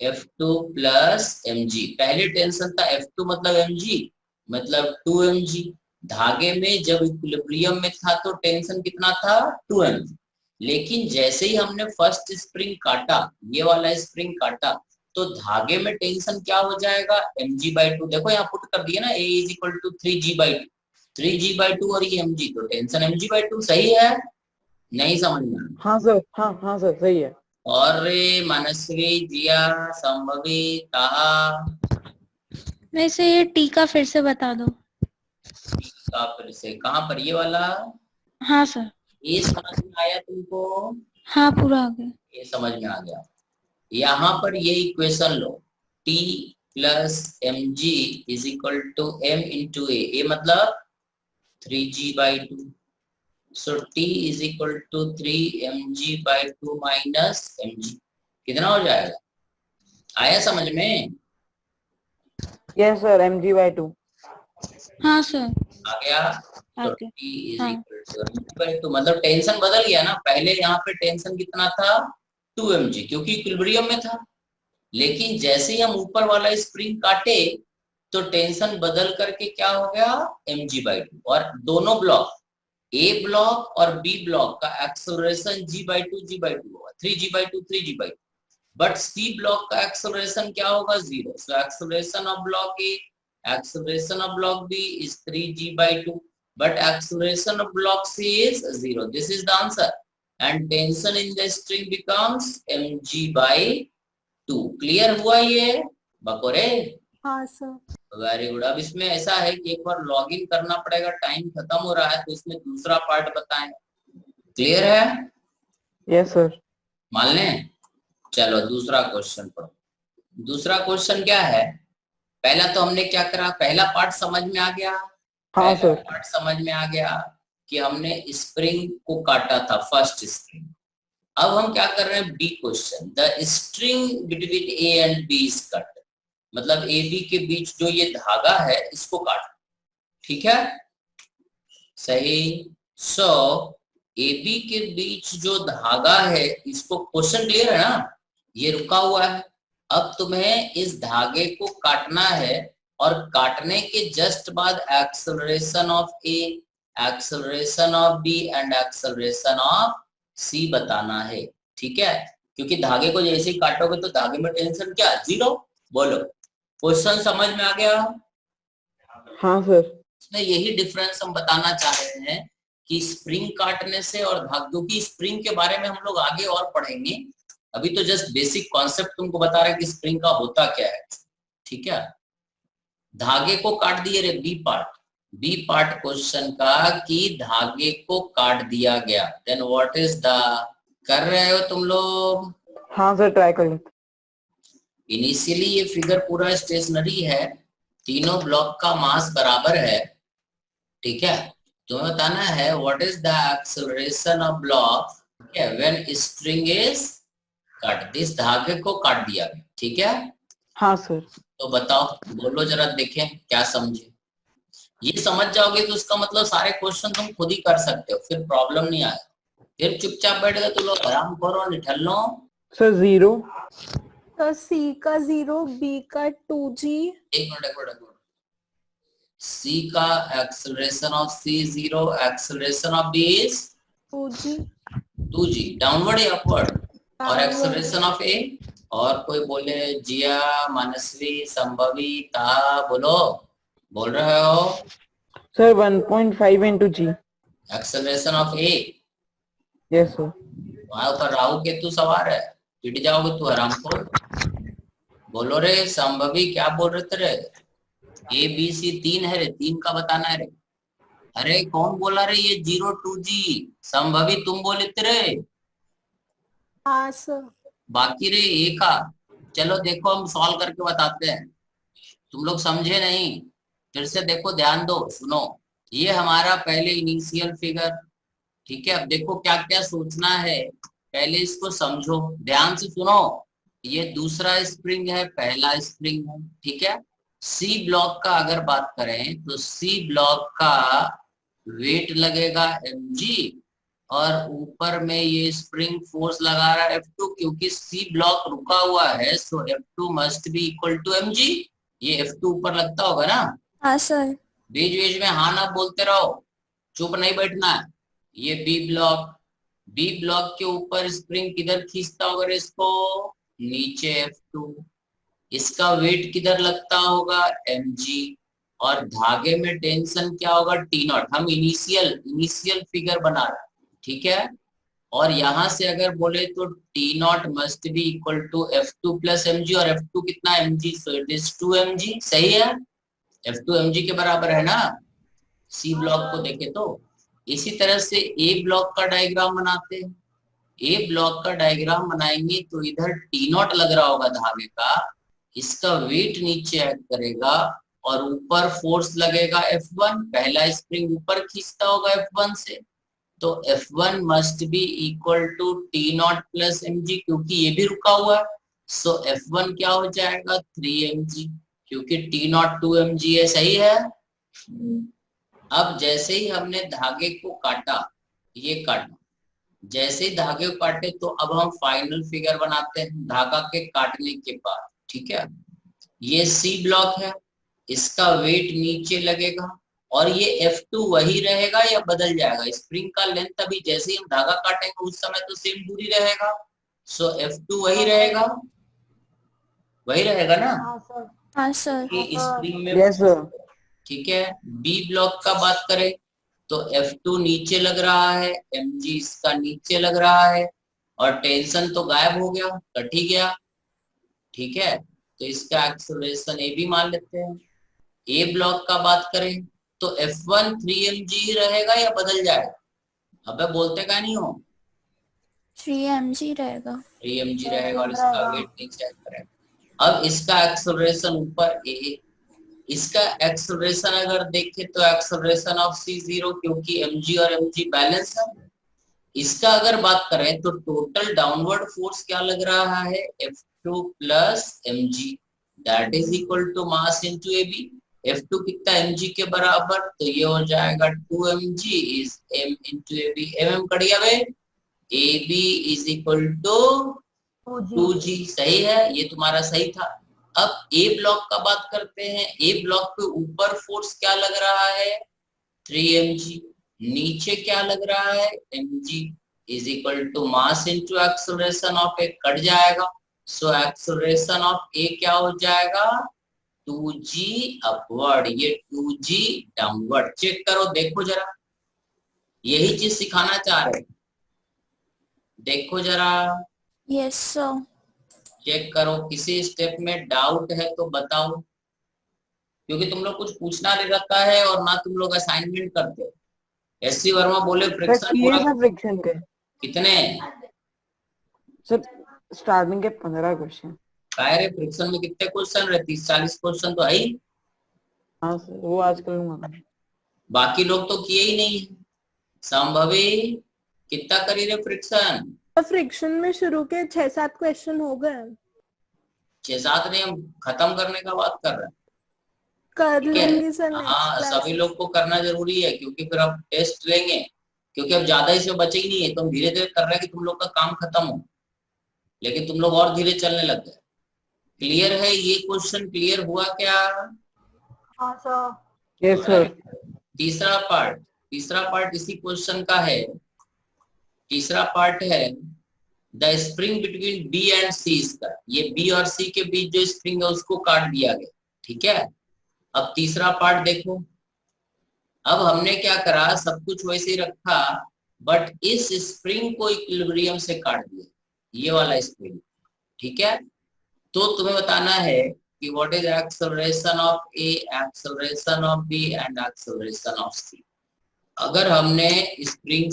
f2 plus mg, पहले टेंशन था f2 मतलब mg मतलब 2mg। धागे में जब इक्विलिब्रियम में था तो टेंशन कितना था, 2mg। लेकिन जैसे ही हमने फर्स्ट स्प्रिंग काटा, ये वाला स्प्रिंग काटा, तो धागे में टेंशन क्या हो जाएगा, mg/2। देखो यहाँ पुट कर दिया ना, a is equal to 3g/2, 3g/2 और ये mg, तो टेंशन mg/2, सही है, नहीं समझ में। हाँ सर। हाँ सर, सही है। और रे मनस्वी, जिया, संभवी, ताहा, वैसे ये टी का फिर से बता दो। का फिर से कहाँ पर, ये वाला, हाँ सर। ये समझ में आया तुमको, हाँ पूरा आ गया। ये समझ में आ गया। यहाँ पर ये इक्वेशन लो, t plus mg is equal to m into a मतलब 3g/2, so t is equal to 3mg/2 minus mg, कितना हो जाएगा, आया समझ में, यस सर, mg/2। हाँ सर आ गया। आ तो गया। t इज हाँ। इक्वल टू mg/2, मतलब टेंशन बदल गया ना, पहले यहाँ पे टेंशन कितना था, 2mg, क्योंकि इक्विलिब्रियम में था। लेकिन जैसे ही हम ऊपर वाला स्प्रिंग काटे तो टेंशन बदल करके क्या हो गया, mg/2, और दोनों ब्लॉक a ब्लॉक और b ब्लॉक का एक्सेलरेशन g/2 होगा, 3g/2 3g/2, but c block का एक्सेलरेशन क्या होगा, 0। So acceleration of block a, acceleration of block B is 3g/2, but acceleration of block C is 0. This is the answer, and tension in the string becomes mg/2। Clear हुआ ये बकोरे, हाँ sir. Very good. अब इसमें ऐसा है कि एक बार log in करना पड़ेगा, टाइम खत्म हो रहा है, तो इसमें दूसरा पार्ट बताएं, क्लियर है, यस सर। मान लें। चलो दूसरा क्वेश्चन पढ़ो। दूसरा क्वेश्चन क्या है, पहला तो हमने क्या करा, पहला पार्ट समझ में आ गया, हाँ सर। पार्ट समझ में आ गया कि हमने स्प्रिंग को काटा था, फर्स्ट स्प्रिंग। अब हम क्या कर रहे हैं, B question, the string between A and B is cut, मतलब ए बी के बीच जो ये धागा है इसको काट, ठीक है, सही। सो ए बी के बीच जो धागा है, इसको क्वेश्चन क्लियर है ना, ये रुका हुआ है। अब तुम्हें इस धागे को काटना है, और काटने के जस्ट बाद acceleration of A, acceleration of B and acceleration of C बताना है, ठीक है। क्योंकि धागे को जैसे ही काटोगे तो धागे में टेंशन क्या, 0। बोलो, क्वेश्चन समझ में आ गया। हाँ सर। इसमें यही डिफरेंस हम बताना चाह रहे हैं कि स्प्रिंग काटने से और क्योंकि स्प्रिंग के बारे में हम लोग आगे और पढ़ेंगे, अभी तो जस्ट बेसिक कॉन्सेप्ट तुमको बता रहे कि स्प्रिंग का होता क्या है। ठीक है, धागे को काट दिए रे, बी पार्ट क्वेश्चन का कि धागे को काट दिया गया, देन व्हाट इज द, कर रहे हो तुम लोग? हाँ सर, ट्राई कर लेते। इनिशियली ये फिगर पूरा स्टेशनरी है, तीनों ब्लॉक का मास बराबर है। ठीक है, तुम्हें बताना है what is the acceleration of block when string is cut, this धागे को काट दिया गया। ठीक है, हाँ सर। तो बताओ, बोलो जरा, देखें क्या समझे। ये समझ जाओगे तो उसका मतलब सारे क्वेश्चन तुम खुद ही कर सकते हो, फिर प्रॉब्लम नहीं आएगा। फिर चुपचाप बैठ गए तो लोग आराम करो, निठल लो। सर 0। तो C का 0, B का 2G। एक मिनट, C का acceleration of C 0, acceleration of B is 2G, downward या अपवर्ड, और एक्सेलरेशन ऑफ A, और कोई बोले जिया, मानसवी, संभवी, ता, बोलो, बोल रहे हो? Sir 1.5 into G। Acceleration of A। Yes sir. वहां ऊपर राहु केतु सवार है, पिट जाओगे तू आराम को। बोलो रे संभवी, क्या बोल रहे थे रे? ABC 3 है रे, 3 का बताना है रे। अरे कौन बोला रे ये 0 2G? संभवी तुम बोले थे रे। हाँ सर। बाकी रे A का, चलो देखो हम सॉल्व करके बताते हैं, तुम लोग समझे नहीं, फिर से देखो, ध्यान दो, सुनो। ये हमारा पहले इनिशियल फिगर। ठीक है, अब देखो क्या क्या सोचना है, पहले इसको समझो, ध्यान से सुनो। ये दूसरा स्प्रिंग है, पहला स्प्रिंग है। ठीक है, सी ब्लॉक का अगर बात करें तो सी ब्लॉक का वेट लगेगा mg, और ऊपर में ये स्प्रिंग फोर्स लगा रहा है F2, क्योंकि सी ब्लॉक रुका हुआ है, so F2 must be equal to mg। ये F2 ऊपर लगता होगा ना? हाँ सर। बीच बीच में हाँ ना बोलते रहो, चुप नहीं बैठना है। ये बी ब्लॉक के ऊपर स्प्रिंग किधर खींचता होगा इसको? नीचे F2। इसका वेट किधर लगता होगा? mg। और धागे में टेंशन क्या होगा? T0। हम इनिशियल फिगर बना रहे हैं। ठीक है, और यहां से अगर बोले तो T0 must be equal to F2 plus mg, और F2 कितना? mg, so it is 2 mg। सही है, F2 mg के बराबर है ना, सी ब्लॉक को देखे तो। इसी तरह से ए ब्लॉक का डायग्राम बनाते हैं। ए ब्लॉक का डायग्राम बनाएंगे तो इधर T0 लग रहा होगा धागे का, इसका वेट नीचे एक्ट करेगा, और ऊपर फोर्स लगेगा F1, पहला स्प्रिंग ऊपर खींचता होगा F1 से, तो F1 must be equal to T0 plus mg, क्योंकि ये भी रुका हुआ है, सो F1 क्या हो जाएगा? 3 mg, क्योंकि T0 2 mg है। सही है। अब जैसे ही हमने धागे को काटा, ये काटा, जैसे ही धागे को काटे तो अब हम फाइनल फिगर बनाते हैं धागा के काटने के बाद। ठीक है, ये सी ब्लॉक है, इसका वेट नीचे लगेगा, और ये F2 वही रहेगा या बदल जाएगा? स्प्रिंग का लेंथ अभी जैसे ही हम धागा काटेंगे उस समय तो सेम दूरी रहेगा, सो F2 वही रहेगा, वही रहेगा ना? हाँ सर। स्प्रिंग में। Yes sir. ठीक है, बी ब्लॉक का बात करें तो F2 नीचे लग रहा है, mg इसका नीचे लग रहा है, और टेंशन तो गायब हो गया, कट ही गया। ठीक है, तो इसका एक्सेलरेशन ए भी मान लेते हैं। ए ब्लॉक का बात करें तो F1 3 mg रहेगा या बदल जाएगा? अबे बोलते का नहीं हो? 3 mg रहेगा। 3 mg रहेगा, और इसका वेट नीचे करें। अब इसका एक्सेलरेशन ऊपर ए, इसका एक्सेलरेशन अगर देखें तो एक्सेलरेशन ऑफ C0, क्योंकि mg और mg बैलेंस है। इसका अगर बात करें तो टोटल डाउनवर्ड फोर्स क्या लग रहा है? F2 plus mg, that is equal to mass into AB। F2 कितना? mg के बराबर, तो ये हो जाएगा 2 mg is m into AB। mm cut गया बे, AB is equal to 2g। सही है, ये तुम्हारा सही था। अब ए ब्लॉक का बात करते हैं। ए ब्लॉक पे ऊपर फोर्स क्या लग रहा है? 3 mg। नीचे क्या लग रहा है? mg is equal to mass into acceleration of A, cut जाएगा, सो एक्सेलरेशन ऑफ ए क्या हो जाएगा? 2g अपवर्ड, ये 2g डाउनवर्ड। चेक करो, देखो जरा, यही चीज सिखाना चाह रहे। देखो जरा, यस सर। चेक करो, किसी स्टेप में डाउट है तो बताओ, क्योंकि तुम लोग कुछ पूछना नहीं रहता है और ना तुम लोग असाइनमेंट करते हो। एससी वर्मा बोले सर फ्रिक्शन किए पूरा सर फ्रिक्शन के कितने सर स्टार्टिंग के 15 क्वेश्चन। कह रहे फ्रिक्शन में कितने क्वेश्चन रहे? 30-40 क्वेश्चन तो है ही। हाँ सर वो आजकल लूंगा। बाकी लोग तो किए ही नहीं है। संभवी कितना करी रे फ्रिक्शन? फ्रिक्शन में शुरू के 6-7 क्वेश्चन हो गए। 6-7 नहीं, हम खत्म करने का बात कर रहे हैं। कर ठीक है? लेंगे सर हाँ, नेक्स्ट सभी लोग को करना जरूरी है, क्योंकि फिर अब टेस्ट लेंगे, क्योंकि अब ज्यादा इसमें बचे ही नहीं है। तो हम धीरे धीरे कर रहे हैं कि तुम लोग का काम खत्म हो, लेकिन तुम लोग और धीरे चलने लग गए। क्लियर है? ये क्वेश्चन क्लियर हुआ क्या? हाँ सर। Yes sir. तीसरा पार्ट इसी क्वेश्चन का है। तीसरा पार्ट है the spring between B and C. इसका ये बी और सी के बीच जो स्प्रिंग है उसको काट दिया गया। ठीक है, अब तीसरा पार्ट देखो। अब हमने क्या करा, सब कुछ वैसे ही रखा, बट इस स्प्रिंग को इक्विलिब्रियम से काट दिया, ये वाला स्प्रिंग। ठीक है, तो तुम्हें बताना है कि what is acceleration of A, acceleration of B and acceleration of C. अगर हमने स्प्रिंग,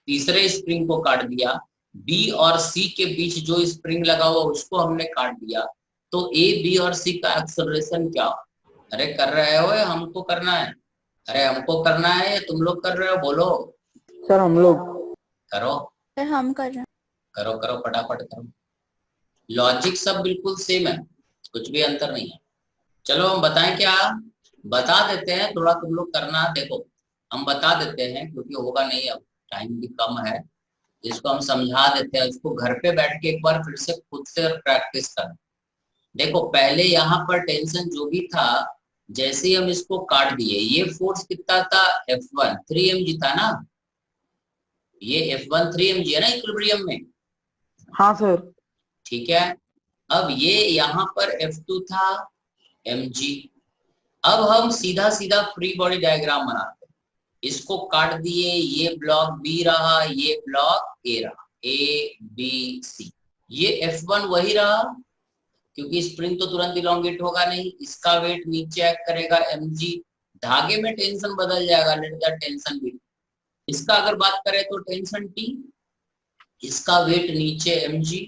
तीसरे स्प्रिंग को काट दिया, बी और सी के बीच जो स्प्रिंग लगा हुआ उसको हमने काट दिया, तो ए, बी और सी का एक्सेलरेशन क्या? अरे कर रहे हो या हमको करना है? अरे हमको करना है या तुम लोग कर रहे हो? बोलो सर हम लोग करो सर हम कर रहे हैं। करो करो, फटाफट करो। लॉजिक सब बिल्कुल सेम है, कुछ भी अंतर नहीं है। चलो हम बताएं क्या? बता देते हैं, थोड़ा तुम लोग करना। देखो हम बता देते हैं, क्योंकि होगा नहीं, अब टाइम भी कम है। इसको हम समझा देते हैं, इसको घर पे बैठ के एक बार फिर से खुद से प्रैक्टिस करना। देखो पहले यहाँ पर टेंशन जो भी था, जैसे ही हम इसको काट दिए, ये फोर्स कितना था? F1 3 mg था ना? ये F1 3 mg है ना इक्विलिब्रियम में? हाँ सर। ठीक है, अब ये यहाँ पर F2 था mg। अब हम सीधा सीधा फ्री बॉडी डायग्राम बनाते हैं। इसको काट दिए, ये ब्लॉक बी रहा, ये ब्लॉक ए रहा, ए बी सी। ये F1 वही रहा, क्योंकि स्प्रिंग तो तुरंत इलोंगेट होगा नहीं, इसका वेट नीचे एक्ट करेगा mg। धागे में टेंशन बदल जाएगा, लेट द टेंशन बी। इसका अगर बात करें तो टेंशन T, इसका वेट नीचे mg,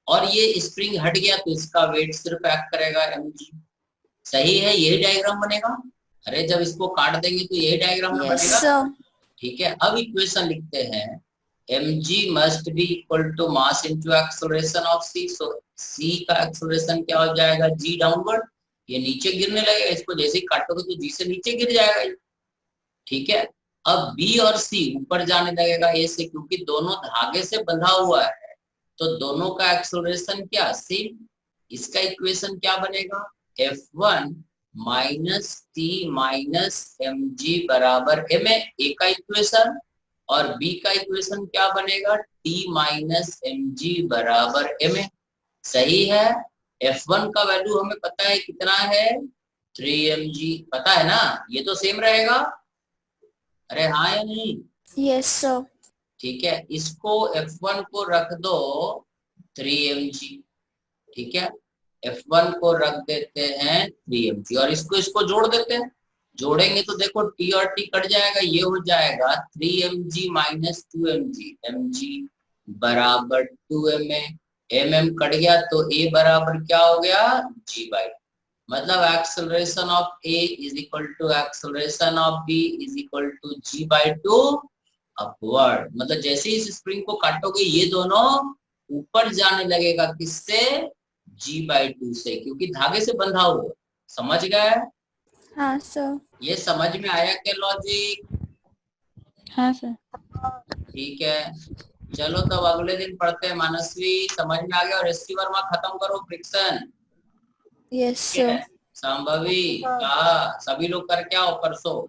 और ये स्प्रिंग हट गया तो इसका वेट सिर्फ एक्ट करेगा mg। सही है? यही डायग्राम बनेगा। अरे जब इसको काट देंगे तो यही डायग्राम में यस बनेगा। सर। ठीक है, अब इक्वेशन लिखते हैं, mg must be equal to mass into acceleration of c। so c का एक्सेलरेशन क्या हो जाएगा? g डाउनवर्ड, ये नीचे गिरने लगेगा, इसको जैसे ही काटोगे तो g से नीचे गिर जाएगा ये। ठीक है, अब b और c ऊपर जाने लगेगा a से, क्योंकि दोनों धागे से बंधा हुआ है, तो दोनों का एक्सेलरेशन क्या? सेम। इसका इक्वेशन क्या बनेगा? F1 minus T minus mg बराबर ma, ए का इक्वेशन, और b का इक्वेशन क्या बनेगा? t माइनस mg बराबर ma। सही है? F1 का वैल्यू हमें पता है कितना है? 3 mg, पता है ना? ये तो सेम रहेगा। अरे हाँ या नहीं? Yes sir. ठीक है, इसको F1 को रख दो 3 mg। ठीक है, F1 को रख देते हैं 3 mg, और इसको जोड़ देते हैं। जोड़ेंगे तो देखो T और T कट जाएगा, ये हो जाएगा 3 mg माइनस 2 mg, mg बराबर 2 ma। mm कट गया तो a बराबर क्या हो गया? g by. मतलब acceleration of a is equal to acceleration of b is equal to g by 2 upward. मतलब जैसे ही इस स्प्रिंग को काटोगे ये दोनों ऊपर जाने लगेगा, किससे? g बाई 2 से, क्योंकि धागे से बंधा हुआ। समझ गए? हाँ सर। ये समझ में आया क्या लॉजिक? हाँ सर। ठीक है, चलो तब अगले दिन पढ़ते हैं। मानसवी समझ में आ गया? और एससी वर्मा खत्म करो फ्रिक्शन। Yes sir. संभवी कहा, सभी लोग करके आओ परसों।